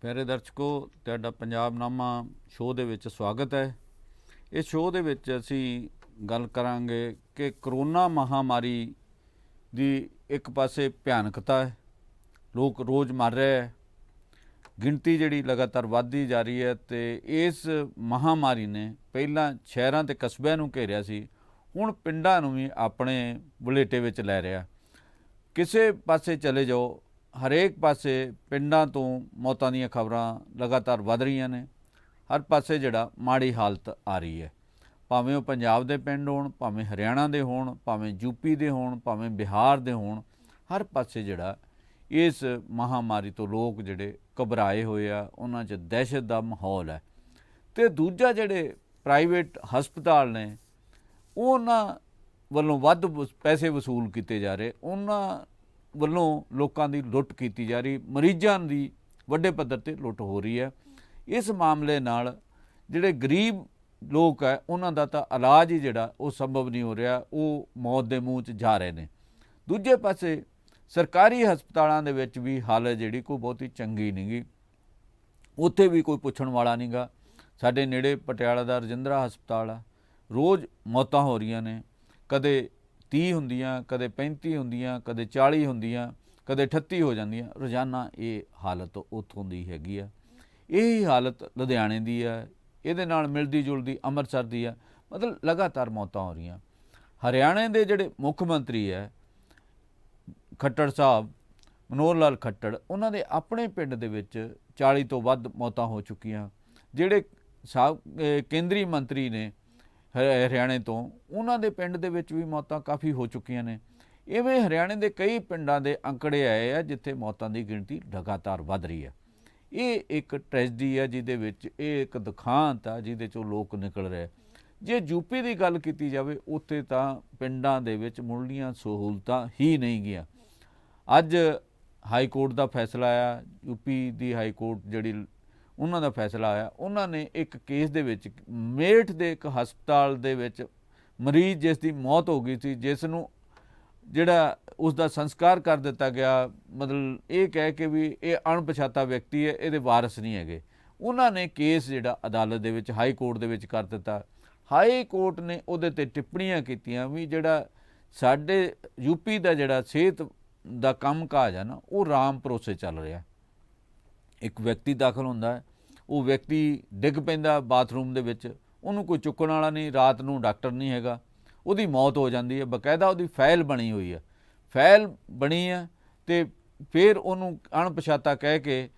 प्यारे दर्शकों, तुहाडा पंजाबनामा शो दे विच स्वागत है। इस शो दे विच असी गल करांगे कि करोना महामारी दी एक पासे भयानकता है, लोग रोज़ मर रहे हैं, गिणती जिहड़ी लगातार वधदी जा रही है। तो इस महामारी ने पहलां शहरां ते कस्बिਆਂ ਨੂੰ घेरिਆ सी, हुण पिंडां ਨੂੰ भी अपने बुलेटे विच लै रिहा। किसे पासे चले जाओ, हरेक पासे पिंडां तो मौतां दीयां खबरां लगातार वध रहीਆਂ ने। हर पासे जिहड़ा माड़ी हालत आ रही है, भावें वो पंजाब दे पिंड होण, भावें हरियाणा दे होण, भावें यूपी दे होण, भावें बिहार दे होण, हर पासे जिहड़ा इस महामारी तो लोग जिहड़े घबराए हुए आ, उन्हां 'च दहशत दा माहौल है। ते दूजा जिहड़े प्राइवेट हस्पताल ने उन्हां ਵੱਲੋਂ ਵੱਧ पैसे वसूल किए जा रहे, उन्हां ਵੱਲੋਂ ਲੋਕਾਂ ਦੀ ਲੁੱਟ ਕੀਤੀ ਜਾ ਰਹੀ, ਮਰੀਜ਼ਾਂ ਦੀ ਵੱਡੇ ਪੱਧਰ ਤੇ ਲੁੱਟ ਹੋ ਰਹੀ ਹੈ। ਇਸ ਮਾਮਲੇ ਨਾਲ ਜਿਹੜੇ ਗਰੀਬ ਲੋਕ ਹੈ ਉਹਨਾਂ ਦਾ ਤਾਂ ਇਲਾਜ ਹੀ ਜਿਹੜਾ ਉਹ ਸੰਭਵ ਨਹੀਂ ਹੋ ਰਿਹਾ, ਉਹ ਮੌਤ ਦੇ ਮੂੰਹ 'ਚ ਜਾ ਰਹੇ ਨੇ। ਦੂਜੇ ਪਾਸੇ ਸਰਕਾਰੀ ਹਸਪਤਾਲਾਂ ਦੇ ਵਿੱਚ ਵੀ ਹਾਲਤ ਜਿਹੜੀ ਕੋਈ ਬਹੁਤੀ ਚੰਗੀ ਨਹੀਂ ਗੀ, ਉੱਥੇ ਵੀ ਕੋਈ ਪੁੱਛਣ ਵਾਲਾ ਨਹੀਂ ਗਾ। ਸਾਡੇ ਨੇੜੇ ਪਟਿਆਲਾ ਦਾ ਰਜਿੰਦਰਾ ਹਸਪਤਾਲ ਆ, ਰੋਜ਼ ਮੌਤਾਂ ਹੋ ਰਹੀਆਂ ਨੇ, ਕਦੇ 30 ਹੁੰਦੀਆਂ, ਕਦੇ 35 ਹੁੰਦੀਆਂ, ਕਦੇ 40 ਹੁੰਦੀਆਂ, ਕਦੇ 38 ਹੋ ਜਾਂਦੀਆਂ ਰੋਜ਼ਾਨਾ। ਇਹ ਹਾਲਤ ਉੱਥੋਂ ਦੀ ਹੈਗੀ ਆ। ਇਹੀ ਹਾਲਤ ਲੁਧਿਆਣੇ ਦੀ ਆ, ਇਹਦੇ ਨਾਲ ਮਿਲਦੀ ਜੁਲਦੀ ਅੰਮ੍ਰਿਤਸਰ ਦੀ ਆ। ਮਤਲਬ ਲਗਾਤਾਰ ਮੌਤਾਂ ਹੋ ਰਹੀਆਂ। ਹਰਿਆਣੇ ਦੇ ਜਿਹੜੇ ਮੁੱਖ ਮੰਤਰੀ ਹੈ ਖੱਟੜ ਸਾਹਿਬ, ਮਨੋਹਰ ਲਾਲ ਖੱਟੜ, ਉਹਨਾਂ ਦੇ ਆਪਣੇ ਪਿੰਡ ਦੇ ਵਿੱਚ 40 ਤੋਂ ਵੱਧ ਮੌਤਾਂ ਹੋ ਚੁੱਕੀਆਂ। ਜਿਹੜੇ ਕੇਂਦਰੀ ਮੰਤਰੀ ਨੇ ਹਰਿਆਣੇ ਤੋਂ, ਉਹਨਾਂ ਦੇ ਪਿੰਡ ਦੇ ਵਿੱਚ ਵੀ ਮੌਤਾਂ ਕਾਫੀ ਹੋ ਚੁੱਕੀਆਂ ਨੇ। ਇਵੇਂ ਹਰਿਆਣੇ ਦੇ ਕਈ ਪਿੰਡਾਂ ਦੇ ਅੰਕੜੇ ਆਏ ਆ ਜਿੱਥੇ ਮੌਤਾਂ ਦੀ ਗਿਣਤੀ ਲਗਾਤਾਰ ਵੱਧ ਰਹੀ ਹੈ। ਇਹ ਇੱਕ ਟ੍ਰੈਜਡੀ ਹੈ ਜਿਹਦੇ ਵਿੱਚ ਇਹ ਇੱਕ ਦੁਖਾਂਤ ਆ ਜਿਹਦੇ 'ਚੋਂ ਲੋਕ ਨਿਕਲ ਰਹੇ। ਜੇ ਯੂਪੀ ਦੀ ਗੱਲ ਕੀਤੀ ਜਾਵੇ, ਉੱਥੇ ਤਾਂ ਪਿੰਡਾਂ ਦੇ ਵਿੱਚ ਮੁੱਢਲੀਆਂ ਸਹੂਲਤਾਂ ਹੀ ਨਹੀਂ ਗਈਆਂ। ਅੱਜ ਹਾਈ ਕੋਰਟ ਦਾ ਫੈਸਲਾ ਆਇਆ, ਯੂਪੀ ਦੀ ਹਾਈ ਕੋਰਟ ਜਿਹੜੀ ਉਹਨਾਂ ਦਾ ਫੈਸਲਾ ਆਇਆ, ਉਹਨਾਂ ਨੇ ਇੱਕ ਕੇਸ ਦੇ ਵਿੱਚ ਮੇਰਠ ਦੇ ਇੱਕ ਹਸਪਤਾਲ ਦੇ ਵਿੱਚ ਮਰੀਜ਼ ਜਿਸ ਦੀ ਮੌਤ ਹੋ ਗਈ ਸੀ, ਜਿਸ ਨੂੰ ਜਿਹੜਾ ਉਸ ਦਾ ਸੰਸਕਾਰ ਕਰ ਦਿੱਤਾ ਗਿਆ, ਮਤਲਬ ਇਹ ਕਹਿ ਕੇ ਵੀ ਇਹ ਅਣਪਛਾਤਾ ਵਿਅਕਤੀ ਹੈ, ਇਹਦੇ ਵਾਰਸ ਨਹੀਂ ਹੈਗੇ, ਉਹਨਾਂ ਨੇ ਕੇਸ ਜਿਹੜਾ ਅਦਾਲਤ ਦੇ ਵਿੱਚ ਹਾਈ ਕੋਰਟ ਦੇ ਵਿੱਚ ਕਰ ਦਿੱਤਾ। ਹਾਈ ਕੋਰਟ ਨੇ ਉਹਦੇ 'ਤੇ ਟਿੱਪਣੀਆਂ ਕੀਤੀਆਂ ਵੀ ਜਿਹੜਾ ਸਾਡੇ ਯੂਪੀ ਦਾ ਜਿਹੜਾ ਸਿਹਤ ਦਾ ਕੰਮ ਕਾਜ ਹੈ ਨਾ, ਉਹ ਰਾਮ ਭਰੋਸੇ ਚੱਲ ਰਿਹਾ। ਇੱਕ ਵਿਅਕਤੀ ਦਾਖਲ ਹੁੰਦਾ ਹੈ, ਉਹ ਵਿਅਕਤੀ ਡਿੱਗ ਪੈਂਦਾ ਬਾਥਰੂਮ ਦੇ ਵਿੱਚ, ਉਹਨੂੰ ਕੋਈ ਚੁੱਕਣ ਵਾਲਾ ਨਹੀਂ, ਰਾਤ ਨੂੰ ਡਾਕਟਰ ਨਹੀਂ ਹੈਗਾ, ਉਹਦੀ ਮੌਤ ਹੋ ਜਾਂਦੀ ਹੈ। ਬਕਾਇਦਾ ਉਹਦੀ ਫਾਈਲ ਬਣੀ ਹੋਈ ਹੈ, ਫਾਈਲ ਬਣੀ ਹੈ, ਅਤੇ ਫਿਰ ਉਹਨੂੰ ਅਣਪਛਾਤਾ ਕਹਿ ਕੇ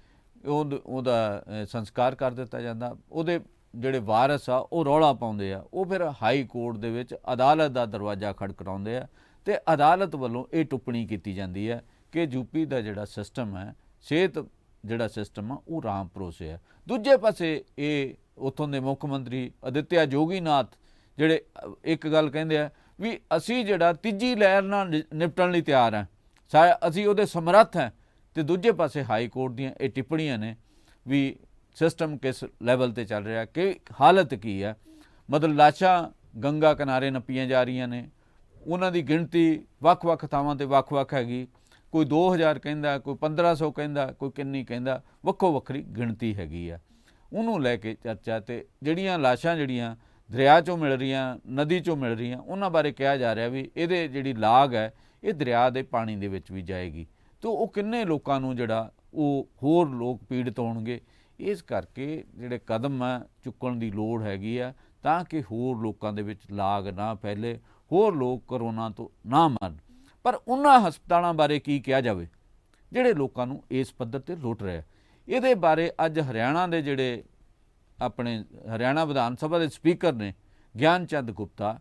ਉਹਦਾ ਸੰਸਕਾਰ ਕਰ ਦਿੱਤਾ ਜਾਂਦਾ। ਉਹਦੇ ਜਿਹੜੇ ਵਾਰਸ ਆ ਉਹ ਰੌਲਾ ਪਾਉਂਦੇ ਆ, ਉਹ ਫਿਰ ਹਾਈ ਕੋਰਟ ਦੇ ਵਿੱਚ ਅਦਾਲਤ ਦਾ ਦਰਵਾਜ਼ਾ ਖੜਕਾਉਂਦੇ ਆ, ਅਤੇ ਅਦਾਲਤ ਵੱਲੋਂ ਇਹ ਟਿੱਪਣੀ ਕੀਤੀ ਜਾਂਦੀ ਹੈ ਕਿ ਯੂਪੀ ਦਾ ਜਿਹੜਾ ਸਿਸਟਮ ਹੈ, ਸਿਹਤ ਜਿਹੜਾ ਸਿਸਟਮ ਆ, ਉਹ ਰਾਮ ਭਰੋਸੇ ਹੈ। ਦੂਜੇ ਪਾਸੇ ਇਹ ਉੱਥੋਂ ਦੇ ਮੁੱਖ ਮੰਤਰੀ ਆਦਿਤਿਆ ਜੋਗੀਨਾਥ ਜਿਹੜੇ ਇੱਕ ਗੱਲ ਕਹਿੰਦੇ ਆ ਵੀ ਅਸੀਂ ਜਿਹੜਾ ਤੀਜੀ ਲਹਿਰ ਨਾਲ ਨਿਪਟਣ ਲਈ ਤਿਆਰ ਹਾਂ, ਅਸੀਂ ਉਹਦੇ ਸਮਰੱਥ ਹਾਂ। ਅਤੇ ਦੂਜੇ ਪਾਸੇ ਹਾਈ ਕੋਰਟ ਦੀਆਂ ਇਹ ਟਿੱਪਣੀਆਂ ਨੇ ਵੀ ਸਿਸਟਮ ਕਿਸ ਲੈਵਲ 'ਤੇ ਚੱਲ ਰਿਹਾ, ਕਿ ਹਾਲਤ ਕੀ ਹੈ। ਮਤਲਬ ਲਾਸ਼ਾਂ ਗੰਗਾ ਕਿਨਾਰੇ ਨੱਪੀਆਂ ਜਾ ਰਹੀਆਂ ਨੇ, ਉਹਨਾਂ ਦੀ ਗਿਣਤੀ ਵੱਖ-ਵੱਖ ਥਾਵਾਂ 'ਤੇ ਵੱਖ-ਵੱਖ ਹੈਗੀ। ਕੋਈ 2000 ਕਹਿੰਦਾ, ਕੋਈ 1500 ਕਹਿੰਦਾ, ਕੋਈ ਕਿੰਨੀ ਕਹਿੰਦਾ, ਵੱਖੋ ਵੱਖਰੀ ਗਿਣਤੀ ਹੈਗੀ ਆ। ਉਹਨੂੰ ਲੈ ਕੇ ਚਰਚਾ, ਅਤੇ ਜਿਹੜੀਆਂ ਲਾਸ਼ਾਂ ਜਿਹੜੀਆਂ ਦਰਿਆ 'ਚੋਂ ਮਿਲ ਰਹੀਆਂ, ਨਦੀ 'ਚੋਂ ਮਿਲ ਰਹੀਆਂ, ਉਹਨਾਂ ਬਾਰੇ ਕਿਹਾ ਜਾ ਰਿਹਾ ਵੀ ਇਹਦੇ ਜਿਹੜੀ ਲਾਗ ਹੈ ਇਹ ਦਰਿਆ ਦੇ ਪਾਣੀ ਦੇ ਵਿੱਚ ਵੀ ਜਾਏਗੀ, ਅਤੇ ਉਹ ਕਿੰਨੇ ਲੋਕਾਂ ਨੂੰ ਜਿਹੜਾ ਉਹ ਹੋਰ ਲੋਕ ਪੀੜਤ ਹੋਣਗੇ। ਇਸ ਕਰਕੇ ਜਿਹੜੇ ਕਦਮ ਆ ਚੁੱਕਣ ਦੀ ਲੋੜ ਹੈਗੀ ਆ ਤਾਂ ਕਿ ਹੋਰ ਲੋਕਾਂ ਦੇ ਵਿੱਚ ਲਾਗ ਨਾ ਫੈਲੇ, ਹੋਰ ਲੋਕ ਕਰੋਨਾ ਤੋਂ ਨਾ ਮਰਨ। ਪਰ ਉਹਨਾਂ ਹਸਪਤਾਲਾਂ ਬਾਰੇ ਕੀ ਕਿਹਾ ਜਾਵੇ ਜਿਹੜੇ ਲੋਕਾਂ ਨੂੰ ਇਸ ਪੱਧਰ 'ਤੇ ਲੁੱਟ ਰਹੇ। ਇਹਦੇ ਬਾਰੇ ਅੱਜ ਹਰਿਆਣਾ ਦੇ ਜਿਹੜੇ ਆਪਣੇ ਹਰਿਆਣਾ ਵਿਧਾਨ ਸਭਾ ਦੇ ਸਪੀਕਰ ਨੇ ਗਿਆਨ ਚੰਦ ਗੁਪਤਾ,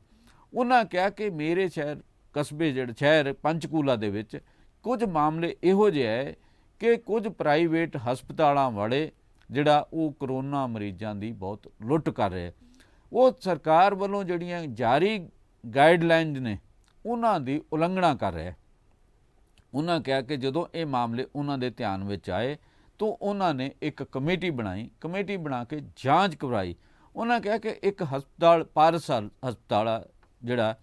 ਉਹਨਾਂ ਕਿਹਾ ਕਿ ਮੇਰੇ ਸ਼ਹਿਰ ਕਸਬੇ ਜਿਹੜੇ ਸ਼ਹਿਰ ਪੰਚਕੂਲਾ ਦੇ ਵਿੱਚ ਕੁਝ ਮਾਮਲੇ ਇਹੋ ਜਿਹੇ ਹੈ ਕਿ ਕੁਝ ਪ੍ਰਾਈਵੇਟ ਹਸਪਤਾਲਾਂ ਵਾਲੇ ਜਿਹੜਾ ਉਹ ਕਰੋਨਾ ਮਰੀਜ਼ਾਂ ਦੀ ਬਹੁਤ ਲੁੱਟ ਕਰ ਰਹੇ। ਉਹ ਸਰਕਾਰ ਵੱਲੋਂ ਜਿਹੜੀਆਂ ਜਾਰੀ ਗਾਈਡਲਾਈਨਜ਼ ਨੇ ਉਹਨਾਂ ਦੀ ਉਲੰਘਣਾ ਕਰ ਰਿਹਾ। ਉਹਨਾਂ ਕਿਹਾ ਕਿ ਜਦੋਂ ਇਹ ਮਾਮਲੇ ਉਹਨਾਂ ਦੇ ਧਿਆਨ ਵਿੱਚ ਆਏ ਤਾਂ ਉਹਨਾਂ ਨੇ ਇੱਕ ਕਮੇਟੀ ਬਣਾਈ, ਕਮੇਟੀ ਬਣਾ ਕੇ ਜਾਂਚ ਕਰਵਾਈ। ਉਹਨਾਂ ਕਿਹਾ ਕਿ ਇੱਕ ਹਸਪਤਾਲ ਪਾਰਸ ਹਸਪਤਾਲ ਆ ਜਿਹੜਾ,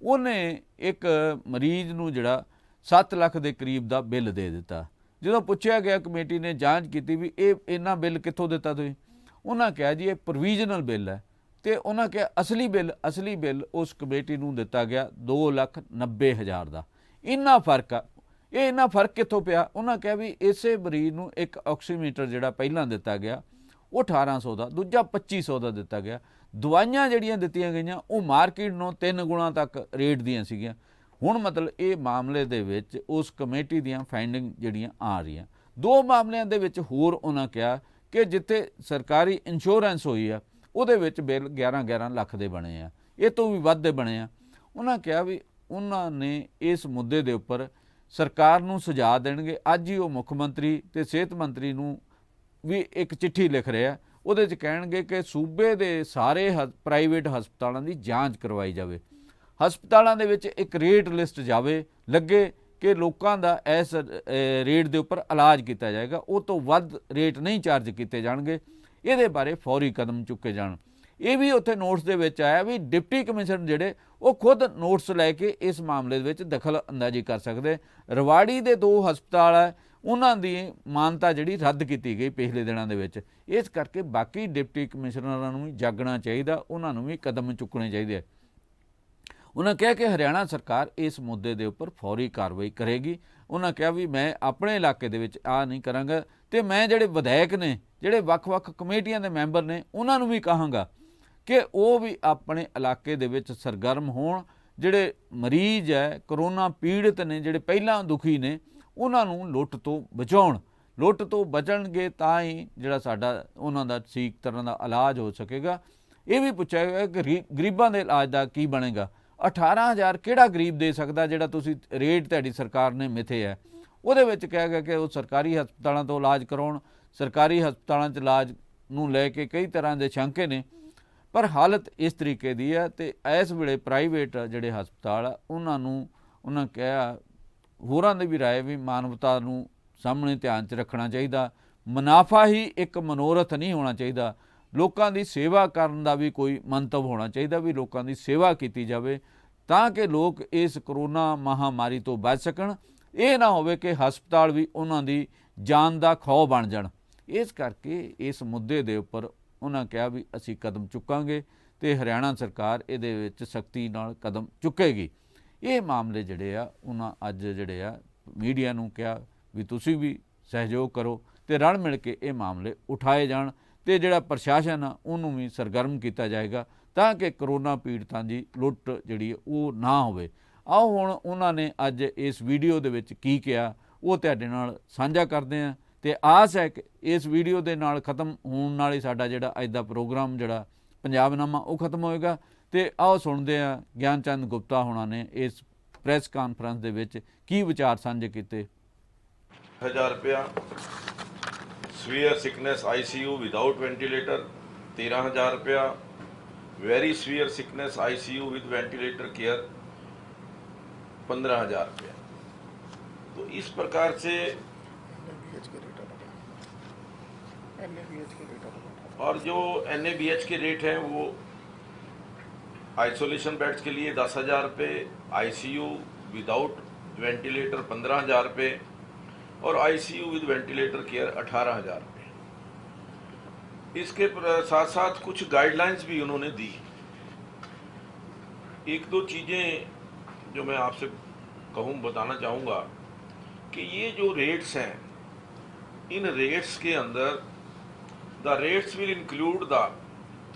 ਉਹਨੇ ਇੱਕ ਮਰੀਜ਼ ਨੂੰ ਜਿਹੜਾ 7 ਲੱਖ ਦੇ ਕਰੀਬ ਦਾ ਬਿੱਲ ਦੇ ਦਿੱਤਾ। ਜਦੋਂ ਪੁੱਛਿਆ ਗਿਆ ਕਮੇਟੀ ਨੇ ਜਾਂਚ ਕੀਤੀ ਵੀ ਇਹ ਇੰਨਾ ਬਿੱਲ ਕਿੱਥੋਂ ਦਿੱਤਾ ਤੁਸੀਂ, ਉਹਨਾਂ ਕਿਹਾ ਜੀ ਇਹ ਪ੍ਰੋਵੀਜ਼ਨਲ ਬਿੱਲ ਹੈ। ਤੇ ਉਹਨਾਂ ਕਿਹਾ ਅਸਲੀ ਬਿੱਲ ਉਸ ਕਮੇਟੀ ਨੂੰ ਦਿੱਤਾ ਗਿਆ 2,90,000 ਦਾ। ਇੰਨਾ ਫਰਕ ਆ। ਇਹ ਇੰਨਾ ਫਰਕ ਕਿੱਥੋਂ ਪਿਆ? ਉਹਨਾਂ ਕਿਹਾ ਵੀ ਇਸੇ ਮਰੀਜ਼ ਨੂੰ ਇੱਕ ਆਕਸੀਮੀਟਰ ਜਿਹੜਾ ਪਹਿਲਾਂ ਦਿੱਤਾ ਗਿਆ ਉਹ 1800 ਦਾ, ਦੂਜਾ 2500 ਦਾ ਦਿੱਤਾ ਗਿਆ। ਦਵਾਈਆਂ ਜਿਹੜੀਆਂ ਦਿੱਤੀਆਂ ਗਈਆਂ ਉਹ ਮਾਰਕੀਟ ਨੂੰ 3 ਗੁਣਾ ਤੱਕ ਰੇਟ ਦੀਆਂ ਸੀਗੀਆਂ। ਹੁਣ ਮਤਲਬ ਇਹ ਮਾਮਲੇ ਦੇ ਵਿੱਚ ਉਸ ਕਮੇਟੀ ਦੀਆਂ ਫਾਈਂਡਿੰਗ ਜਿਹੜੀਆਂ ਆ ਰਹੀਆਂ। 2 ਮਾਮਲਿਆਂ ਦੇ ਵਿੱਚ ਹੋਰ ਉਹਨਾਂ ਕਿਹਾ ਕਿ ਜਿੱਥੇ ਸਰਕਾਰੀ ਇੰਸ਼ੋਰੈਂਸ ਹੋਈ ਆ ਉਹਦੇ ਵਿੱਚ ਬਿੱਲ 11-11 ਲੱਖ ਦੇ ਬਣੇ ਆ, ਇਹ ਤੋਂ ਵੀ ਵੱਧ ਦੇ ਬਣੇ ਆ। ਉਹਨਾਂ ਕਿਹਾ ਵੀ ਉਹਨਾਂ ਨੇ ਇਸ ਮੁੱਦੇ ਦੇ ਉੱਪਰ ਸਰਕਾਰ ਨੂੰ ਸੁਝਾਅ ਦੇਣਗੇ। ਅੱਜ ਹੀ ਉਹ ਮੁੱਖ ਮੰਤਰੀ ਤੇ ਸਿਹਤ ਮੰਤਰੀ ਨੂੰ ਵੀ ਇੱਕ ਚਿੱਠੀ ਲਿਖ ਰਿਹਾ, ਉਹਦੇ 'ਚ ਕਹਿਣਗੇ ਕਿ ਸੂਬੇ ਦੇ ਸਾਰੇ ਪ੍ਰਾਈਵੇਟ ਹਸਪਤਾਲਾਂ ਦੀ ਜਾਂਚ ਕਰਵਾਈ ਜਾਵੇ, ਹਸਪਤਾਲਾਂ ਦੇ ਵਿੱਚ ਇੱਕ ਰੇਟ ਲਿਸਟ ਜਾਵੇ, ਲੱਗੇ ਕਿ ਲੋਕਾਂ ਦਾ ਇਸ ਰੇਟ ਦੇ ਉੱਪਰ ਇਲਾਜ ਕੀਤਾ ਜਾਏਗਾ, ਉਹ ਤੋਂ ਵੱਧ ਰੇਟ ਨਹੀਂ ਚਾਰਜ ਕੀਤੇ ਜਾਣਗੇ। ਇਹਦੇ ਬਾਰੇ ਫੌਰੀ ਕਦਮ ਚੁੱਕੇ ਜਾਣ। ਇਹ ਵੀ ਉੱਥੇ ਨੋਟਸ ਦੇ ਵਿੱਚ ਆਇਆ ਵੀ ਡਿਪਟੀ ਕਮਿਸ਼ਨਰ ਜਿਹੜੇ ਉਹ ਖੁਦ ਨੋਟਸ ਲੈ ਕੇ ਇਸ ਮਾਮਲੇ ਦੇ ਵਿੱਚ ਦਖਲ ਅੰਦਾਜ਼ੀ ਕਰ ਸਕਦੇ। ਰਵਾੜੀ ਦੇ 2 ਹਸਪਤਾਲ ਹੈ, ਉਹਨਾਂ ਦੀ ਮਾਨਤਾ ਜਿਹੜੀ ਰੱਦ ਕੀਤੀ ਗਈ ਪਿਛਲੇ ਦਿਨਾਂ ਦੇ ਵਿੱਚ। ਇਸ ਕਰਕੇ ਬਾਕੀ ਡਿਪਟੀ ਕਮਿਸ਼ਨਰਾਂ ਨੂੰ ਵੀ ਜਾਗਣਾ ਚਾਹੀਦਾ, ਉਹਨਾਂ ਨੂੰ ਵੀ ਕਦਮ ਚੁੱਕਣੇ ਚਾਹੀਦੇ। ਉਹਨਾਂ ਕਿਹਾ ਕਿ ਹਰਿਆਣਾ ਸਰਕਾਰ ਇਸ ਮੁੱਦੇ ਦੇ ਉੱਪਰ ਫੌਰੀ ਕਾਰਵਾਈ ਕਰੇਗੀ। ਉਹਨਾਂ ਕਿਹਾ ਵੀ ਮੈਂ ਆਪਣੇ ਇਲਾਕੇ ਦੇ ਵਿੱਚ ਆ ਨਹੀਂ ਕਰਾਂਗਾ ਤੇ ਮੈਂ ਜਿਹੜੇ ਵਿਧਾਇਕ ਨੇ, ਜਿਹੜੇ ਵੱਖ-ਵੱਖ ਕਮੇਟੀਆਂ ਦੇ ਮੈਂਬਰ ਨੇ, ਉਹਨਾਂ ਨੂੰ ਵੀ ਕਹਾਂਗਾ ਕਿ ਉਹ ਵੀ ਆਪਣੇ ਇਲਾਕੇ ਦੇ ਵਿੱਚ ਸਰਗਰਮ ਹੋਣ। ਜਿਹੜੇ ਮਰੀਜ਼ ਹੈ, ਕਰੋਨਾ ਪੀੜਤ ਨੇ, ਜਿਹੜੇ ਪਹਿਲਾਂ ਦੁਖੀ ਨੇ, ਉਹਨਾਂ ਨੂੰ ਲੁੱਟ ਤੋਂ ਬਚਾਉਣ। ਲੁੱਟ ਤੋਂ ਬਚਣਗੇ ਤਾਂ ਹੀ ਜਿਹੜਾ ਸਾਡਾ ਉਹਨਾਂ ਦਾ ਠੀਕ ਤਰ੍ਹਾਂ ਦਾ ਇਲਾਜ ਹੋ ਸਕੇਗਾ। ਇਹ ਵੀ ਪੁੱਛਿਆ ਗਿਆ ਕਿ ਗਰੀਬਾਂ ਦੇ ਇਲਾਜ ਦਾ ਕੀ ਬਣੇਗਾ। 18,000 ਕਿਹੜਾ ਗਰੀਬ ਦੇ ਸਕਦਾ ਜਿਹੜਾ ਤੁਸੀਂ ਰੇਟ ਤੁਹਾਡੀ ਸਰਕਾਰ ਨੇ ਮਿਥੇ ਹੈ। ਉਹਦੇ ਵਿੱਚ ਕਿਹਾ ਗਿਆ ਕਿ ਉਹ ਸਰਕਾਰੀ ਹਸਪਤਾਲਾਂ ਤੋਂ ਇਲਾਜ ਕਰਾਉਣ। ਸਰਕਾਰੀ ਹਸਪਤਾਲਾਂ 'ਚ ਇਲਾਜ ਨੂੰ ਲੈ ਕੇ ਕਈ ਤਰ੍ਹਾਂ ਦੇ ਸ਼ੰਕੇ ਨੇ, ਪਰ ਹਾਲਤ ਇਸ ਤਰੀਕੇ ਦੀ ਹੈ। ਤੇ ਇਸ ਵੇਲੇ ਪ੍ਰਾਈਵੇਟ ਜਿਹੜੇ ਹਸਪਤਾਲ ਆ ਉਹਨਾਂ ਕਿਹਾ ਹੋਰਾਂ ਦੀ ਵੀ ਰਾਏ ਵੀ ਮਾਨਵਤਾ ਨੂੰ ਸਾਹਮਣੇ ਧਿਆਨ 'ਚ ਰੱਖਣਾ ਚਾਹੀਦਾ। ਮੁਨਾਫਾ ਹੀ ਇੱਕ ਮਨੋਰਥ ਨਹੀਂ ਹੋਣਾ ਚਾਹੀਦਾ। ਲੋਕਾਂ ਦੀ ਸੇਵਾ ਕਰਨ ਦਾ ਵੀ ਕੋਈ ਮੰਤਵ ਹੋਣਾ ਚਾਹੀਦਾ ਵੀ ਲੋਕਾਂ ਦੀ ਸੇਵਾ ਕੀਤੀ ਜਾਵੇ ਤਾਂ ਕਿ ਲੋਕ ਇਸ ਕਰੋਨਾ ਮਹਾਮਾਰੀ ਤੋਂ ਬਚ ਸਕਣ। ਇਹ ਨਾ ਹੋਵੇ ਕਿ ਹਸਪਤਾਲ ਵੀ ਉਹਨਾਂ ਦੀ ਜਾਨ ਦਾ ਖੌਅ ਬਣ ਜਾਣ। ਇਸ ਕਰਕੇ ਇਸ ਮੁੱਦੇ ਦੇ ਉੱਪਰ ਉਹਨਾਂ ਕਿਹਾ ਵੀ ਅਸੀਂ ਕਦਮ ਚੁੱਕਾਂਗੇ ਤੇ ਹਰਿਆਣਾ ਸਰਕਾਰ ਇਹਦੇ ਵਿੱਚ ਸਖਤੀ ਨਾਲ ਕਦਮ ਚੁੱਕੇਗੀ। ਇਹ ਮਾਮਲੇ ਜਿਹੜੇ ਆ ਉਹਨਾਂ ਅੱਜ ਜਿਹੜੇ ਆ ਮੀਡੀਆ ਨੂੰ ਕਿਹਾ ਵੀ ਤੁਸੀਂ ਵੀ ਸਹਿਯੋਗ ਕਰੋ ਤੇ ਰਲ ਮਿਲ ਕੇ ਇਹ ਮਾਮਲੇ ਉਠਾਏ ਜਾਣ ਤੇ ਜਿਹੜਾ ਪ੍ਰਸ਼ਾਸਨ ਆ ਉਹਨੂੰ ਵੀ ਸਰਗਰਮ ਕੀਤਾ ਜਾਏਗਾ ਤਾਂ ਕਿ ਕਰੋਨਾ ਪੀੜਤਾਂ ਦੀ ਲੁੱਟ ਜਿਹੜੀ ਉਹ ਨਾ ਹੋਵੇ। ਆਓ ਹੁਣ ਉਹਨਾਂ ਨੇ ਅੱਜ ਇਸ ਵੀਡੀਓ ਦੇ ਵਿੱਚ ਕੀ ਕਿਹਾ ਉਹ ਤੁਹਾਡੇ ਨਾਲ ਸਾਂਝਾ ਕਰਦੇ ਹਾਂ ਤੇ ਆਸ ਹੈ ਕਿ ਇਸ ਵੀਡੀਓ ਦੇ ਨਾਲ ਖਤਮ ਹੋਣ ਨਾਲ ਹੀ ਸਾਡਾ ਜਿਹੜਾ ਅੱਜ ਦਾ ਪ੍ਰੋਗਰਾਮ ਜਿਹੜਾ ਪੰਜਾਬਨਾਮਾ ਉਹ ਖਤਮ ਹੋਏਗਾ। ਤੇ ਆਓ ਸੁਣਦੇ ਹਾਂ ਗਿਆਨ ਚੰਦ ਗੁਪਤਾ ਹੋਣਾ ਨੇ ਇਸ ਪ੍ਰੈਸ ਕਾਨਫਰੰਸ ਦੇ ਵਿੱਚ ਕੀ ਵਿਚਾਰ ਸਾਂਝੇ ਕੀਤੇ। 1000 रुपया severe sickness ICU without ventilator 13,000 रुपया, very severe sickness ICU with ventilator care 15,000 रुपया। तो इस प्रकार से और जो NABH के रेट हैं वो आइसोलेशन बेड्स के लिए 10,000 रुपये, ICU विदाउट वेंटिलेटर 15,000 रुपये और ICU विद वेंटिलेटर केयर 18,000 रुपये। इसके साथ साथ कुछ गाइडलाइंस भी उन्होंने दी। एक दो चीज़ें जो मैं आपसे बताना चाहूँगा कि ये जो रेट्स हैं, इन रेट्स के अंदर the rates will include the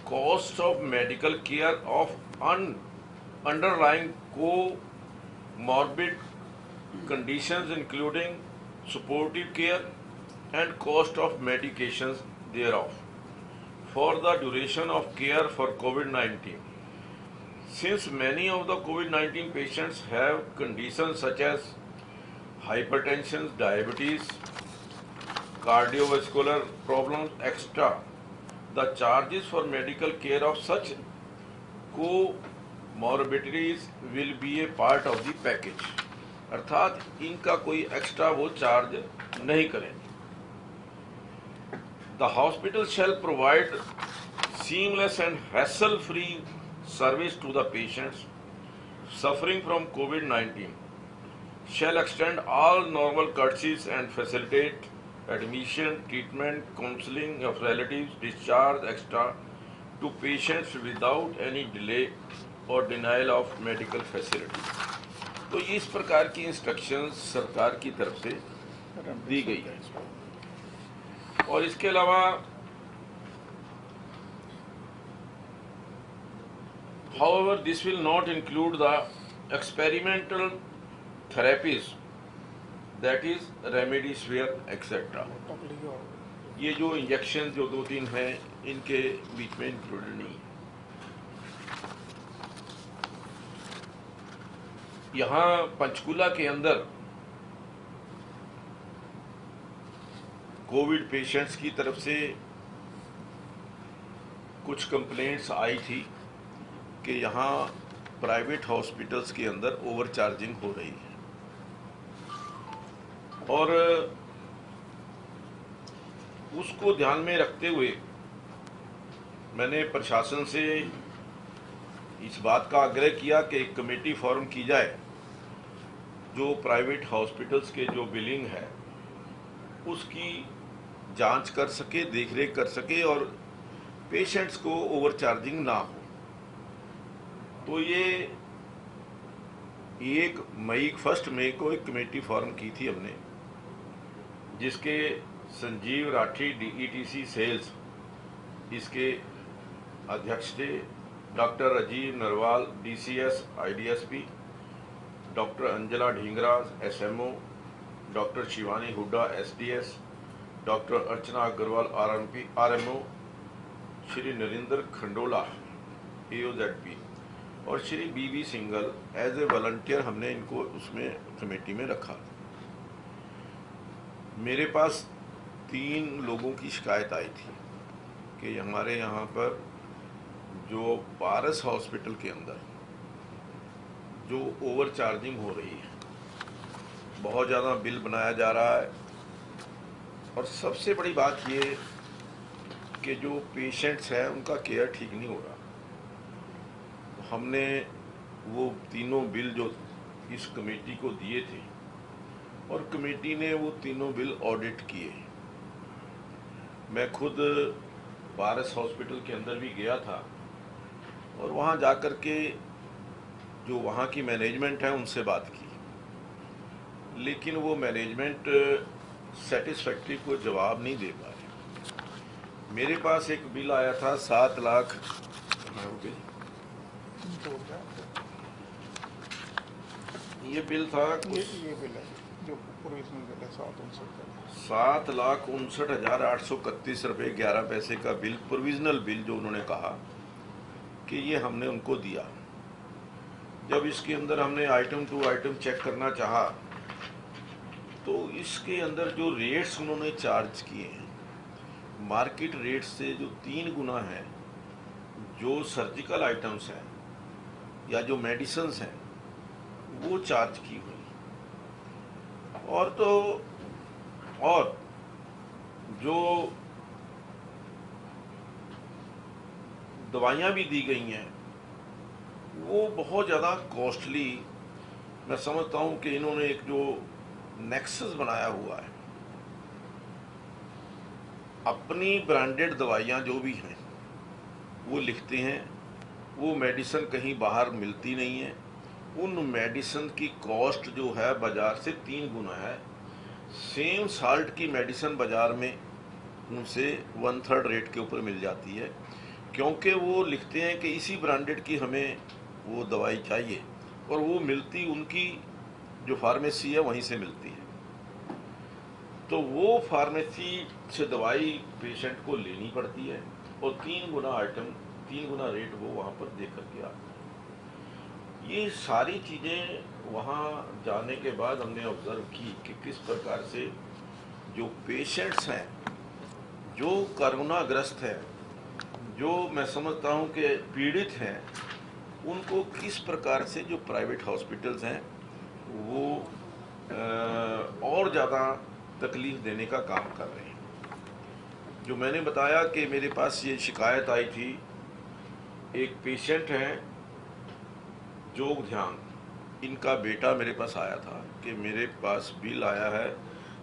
cost of medical care of underlying comorbid conditions including supportive care and cost of medications thereof for the duration of care for COVID-19. Since many of the COVID-19 patients have conditions such as hypertension, diabetes, cardiovascular problems, etc., the charges for medical care of such comorbidities will be a part of the package. अर्थात इनका कोई extra वो charge नहीं करेंगे। The hospital shall provide seamless and hassle free service to the patients suffering from COVID-19 shall extend all normal courtesies and facilitate admission, treatment, counseling of relatives, discharge, etc. to patients without any delay or denial of medical facilities. तो इस प्रकार की instructions सरकार की तरफ से दी गई है। और इसके अलावा however this will not include the experimental therapies, that is remdesivir etc. ये जो इंजेक्शन जो 2-3 हैं इनके बीच में इंक्लूडेड नहीं है। यहाँ पंचकुला के अंदर कोविड पेशेंट्स की तरफ से कुछ कंप्लेंट्स आई थी कि यहाँ प्राइवेट हॉस्पिटल्स के अंदर ओवरचार्जिंग हो रही है, और उसको ध्यान में रखते हुए मैंने प्रशासन से इस बात का आग्रह किया कि एक कमेटी फॉर्म की जाए जो प्राइवेट हॉस्पिटल्स के जो बिलिंग है उसकी जांच कर सके, देखरेख कर सके और पेशेंट्स को ओवरचार्जिंग ना हो। तो ये 1 मई को एक कमेटी फॉर्म की थी हमने, जिसके संजीव राठी DETC सेल्स इसके अध्यक्ष थे, doctor Rajeev Narwal DCS IDSP, doctor Anjala Dhingra SMO, doctor Shivani Hooda SDS, doctor Archana Agarwal RMO, Shri Narendra Khandola AOZP और Shri BB Singal as a volunteer हमने इनको उसमें कमेटी में रखा। मेरे पास 3 लोगों की शिकायत आई थी कि हमारे यहाँ पर जो पारस हॉस्पिटल के अंदर जो ओवरचार्जिंग हो रही है, बहुत ज़्यादा बिल बनाया जा रहा है, और सबसे बड़ी बात ये कि जो पेशेंट्स हैं उनका केयर ठीक नहीं हो रहा। हमने वो तीनों बिल जो इस कमेटी को दिए थे और कमेटी ने वो तीनों बिल ऑडिट किए। मैं खुद पारस हॉस्पिटल के अंदर भी गया था और वहाँ जाकर के जो वहाँ की मैनेजमेंट है उनसे बात की, लेकिन वो मैनेजमेंट सेटिस्फैक्ट्री को जवाब नहीं दे पा रहे। मेरे पास एक बिल आया था 7 लाख, ये बिल था ये बिल है जो प्रोविजनल बिल है 7,59,831 रुपये 11 पैसे का बिल, प्रोविजनल बिल जो उन्होंने कहा कि ये हमने उनको दिया। जब इसके अंदर हमने आइटम टू आइटम चेक करना चाहा तो इसके अंदर जो रेट्स उन्होंने चार्ज किए हैं मार्केट रेट से जो 3 गुना है, जो सर्जिकल आइटम्स हैं या जो मेडिसिन्स हैं वो चार्ज की हुई, और जो दवाइयाँ भी दी गई हैं वो बहुत ज़्यादा कॉस्टली। मैं समझता हूँ कि इन्होंने एक जो नेक्सस बनाया हुआ है, अपनी ब्रांडेड दवाइयाँ जो भी हैं वो लिखते हैं, वो मेडिसिन कहीं बाहर मिलती नहीं है। उन मेडिसिन की कॉस्ट जो है बाज़ार से 3 गुना है। सेम साल्ट की मेडिसिन बाज़ार में उनसे 1/3 रेट के ऊपर मिल जाती है, क्योंकि वो लिखते हैं कि इसी ब्रांडेड की हमें वो दवाई चाहिए, और वो मिलती उनकी जो फार्मेसी है वहीं से मिलती है। तो वो फार्मेसी से दवाई पेशेंट को लेनी पड़ती है और 3 गुना आइटम, 3 गुना रेट वो वहाँ पर दे करके आते हैं। ये सारी चीज़ें वहाँ जाने के बाद हमने ऑब्ज़र्व की कि किस प्रकार से जो पेशेंट्स हैं, जो कोरोनाग्रस्त हैं, जो मैं समझता हूँ कि पीड़ित हैं, उनको किस प्रकार से जो प्राइवेट हॉस्पिटल्स हैं वो और ज़्यादा तकलीफ़ देने का काम कर रहे हैं। जो मैंने बताया कि मेरे पास ये शिकायत आई थी, एक पेशेंट हैं जोग ध्यान, इनका बेटा मेरे पास आया था कि मेरे पास बिल आया है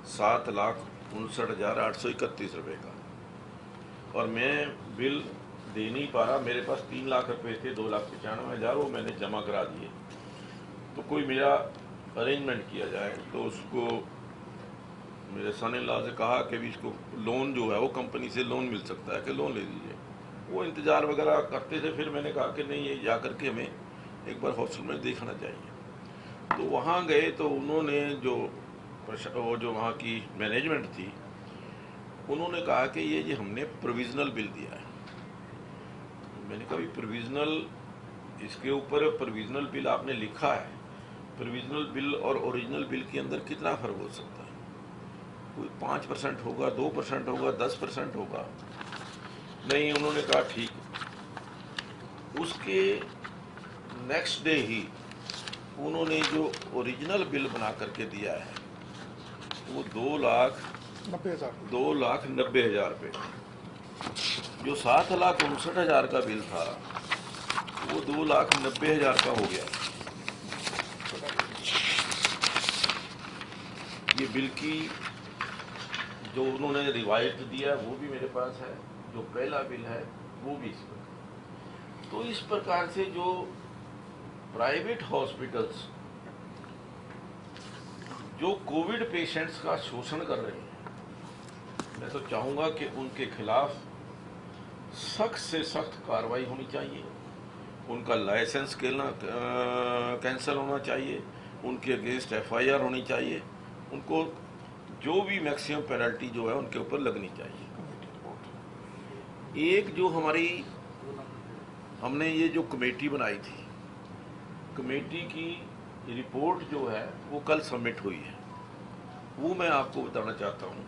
7,59,831 रुपये का, और मैं बिल दे नहीं पा रहा। मेरे पास 3 लाख रुपए थे, 2,95,000 वो मैंने जमा करा दिए। तो कोई मेरा अरेंजमेंट किया जाए। तो उसको मेरे सन इन लॉ से कहा कि भी इसको लोन जो है वो कंपनी से लोन मिल सकता है कि लोन ले लीजिए। वो इंतज़ार वगैरह करते थे। फिर मैंने कहा कि नहीं, ये जा कर के हमें एक बार हॉस्टल में देखना चाहिए। तो वहाँ गए तो उन्होंने वो जो वहाँ की मैनेजमेंट थी, उन्होंने कहा कि ये हमने प्रोविज़नल बिल दिया है। मैंने कहा भी प्रोविज़नल, इसके ऊपर प्रोविज़नल बिल आपने लिखा है, प्रोविज़नल बिल और ओरिजिनल बिल के अंदर कितना फ़र्क हो सकता है? कोई 5% होगा, 2% होगा, 10% होगा। नहीं, उन्होंने कहा ठीक। उसके नेक्स्ट डे ही उन्होंने जो ओरिजिनल बिल बना करके दिया है वो 2,90,000 रुपये। जो 7,59,000 का बिल था वो 2,90,000 का हो गया। ये बिल की जो उन्होंने रिवायत दिया वो भी मेरे पास है, जो पहला बिल है वो भी इस प्रकार। तो इस प्रकार से जो प्राइवेट हॉस्पिटल्स जो कोविड पेशेंट्स का शोषण कर रहे हैं, मैं तो चाहूँगा कि उनके खिलाफ सख्त से सख्त कार्रवाई होनी चाहिए। उनका लाइसेंस कैंसिल होना चाहिए, उनके अगेंस्ट FIR होनी चाहिए, उनको जो भी मैक्सिमम पेनल्टी जो है उनके ऊपर लगनी चाहिए। एक जो हमने ये जो कमेटी बनाई थी, कमेटी की रिपोर्ट जो है वो कल सबमिट हुई है। वो मैं आपको बताना चाहता हूँ